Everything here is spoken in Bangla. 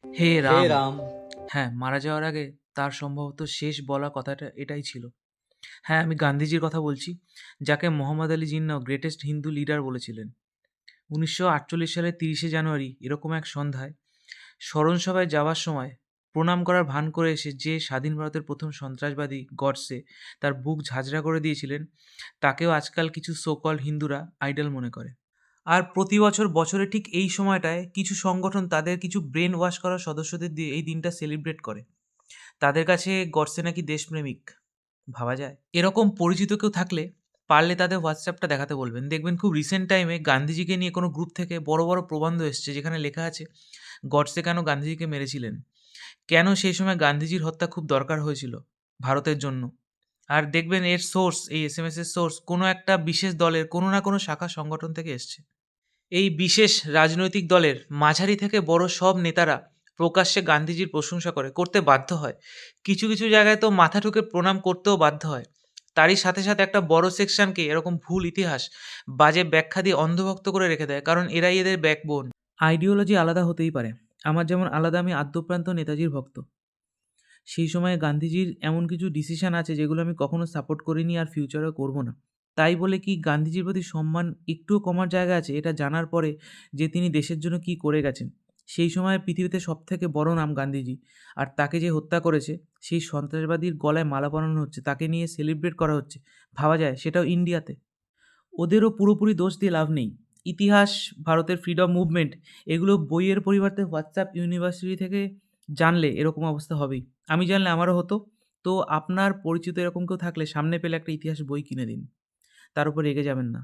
হে হে রাম। রাম। হ্যাঁ, মারা যাওয়ার আগে তার সম্ভবত শেষ বলা কথাটা এটাই ছিল। হ্যাঁ, আমি গান্ধীজির কথা বলছি, যাকে মোহাম্মদ আলী জিন্নাহ গ্রেটেস্ট হিন্দু লিডার বলেছিলেন। 1948 সালের 30শে জানুয়ারি এরকম এক সন্ধ্যায় স্মরণসভায় যাওয়ার সময় প্রণাম করার ভান করে এসে যে স্বাধীন ভারতের প্রথম সন্ত্রাসবাদী গডসে তার বুক ঝাঁঝরা করে দিয়েছিলেন, তাকেও আজকাল কিছু সো কল্ড হিন্দুরা আইডল মনে করে। আর প্রতি বছর বছরে ঠিক এই সময়টায় কিছু সংগঠন তাদের কিছু ব্রেন ওয়াশ করা সদস্যদের দিয়ে এই দিনটা সেলিব্রেট করে। তাদের কাছে গডসে নাকি দেশপ্রেমিক। ভাবা যায়? এরকম পরিচিত কেউ থাকলে পারলে তাদের হোয়াটসঅ্যাপটা দেখাতে বলবেন। দেখবেন খুব রিসেন্ট টাইমে গান্ধীজিকে নিয়ে কোনো গ্রুপ থেকে বড় বড় প্রবন্ধ এসছে, যেখানে লেখা আছে গডসে কেন গান্ধীজিকে মেরেছিলেন, কেন সেই সময় গান্ধীজির হত্যা খুব দরকার হয়েছিল ভারতের জন্য। আর দেখবেন এর সোর্স, এই এসএমএস এর সোর্স কোনো একটা বিশেষ দলের কোনো না কোনো শাখা সংগঠন থেকে এসছে। এই বিশেষ রাজনৈতিক দলের মাঝারি থেকে বড় সব নেতারা প্রকাশ্যে গান্ধীজির প্রশংসা করতে বাধ্য হয়। কিছু কিছু জায়গায় তো মাথা ঠুকে প্রণাম করতেও বাধ্য হয়। তারই সাথে সাথে একটা বড় সেকশনকে এরকম ভুল ইতিহাস, বাজে ব্যাখ্যা দিয়ে অন্ধভক্ত করে রেখে দেয়, কারণ এরাই এদের ব্যাকবোন। আইডিওলজি আলাদা হতেই পারে, আমার যেমন আলাদা, আমি আদ্যপ্রান্ত নেতাজির ভক্ত। সেই সময়ে গান্ধীজির এমন কিছু ডিসিশন আছে যেগুলো আমি কখনো সাপোর্ট করিনি আর ফিউচারেও করব না। তাই বলে কি গান্ধীজির প্রতি সম্মান একটুও কমার জায়গা আছে এটা জানার পরে যে তিনি দেশের জন্য কি করে গেছেন? সেই সময় পৃথিবীতে সবথেকে বড় নাম গান্ধীজি। আর তাকে যে হত্যা করেছে সেই সন্ত্রাসবাদীর গলায় মালা পরানো হচ্ছে, তাকে নিয়ে সেলিব্রেট করা হচ্ছে। ভাবা যায় সেটাও ইন্ডিয়াতে? ওদেরও পুরোপুরি দোষ দিয়ে লাভ নেই। ইতিহাস, ভারতের ফ্রিডম মুভমেন্ট, এগুলো বইয়ের পরিবর্তে হোয়াটসঅ্যাপ ইউনিভার্সিটি থেকে জানলে এরকম অবস্থা হবেই। আমি জানলে আমারও হতো। তো আপনার পরিচিত এরকম কেউ থাকলে সামনে পেলে একটা ইতিহাস বই কিনে দিন। তার উপর রেগে যাবেন না।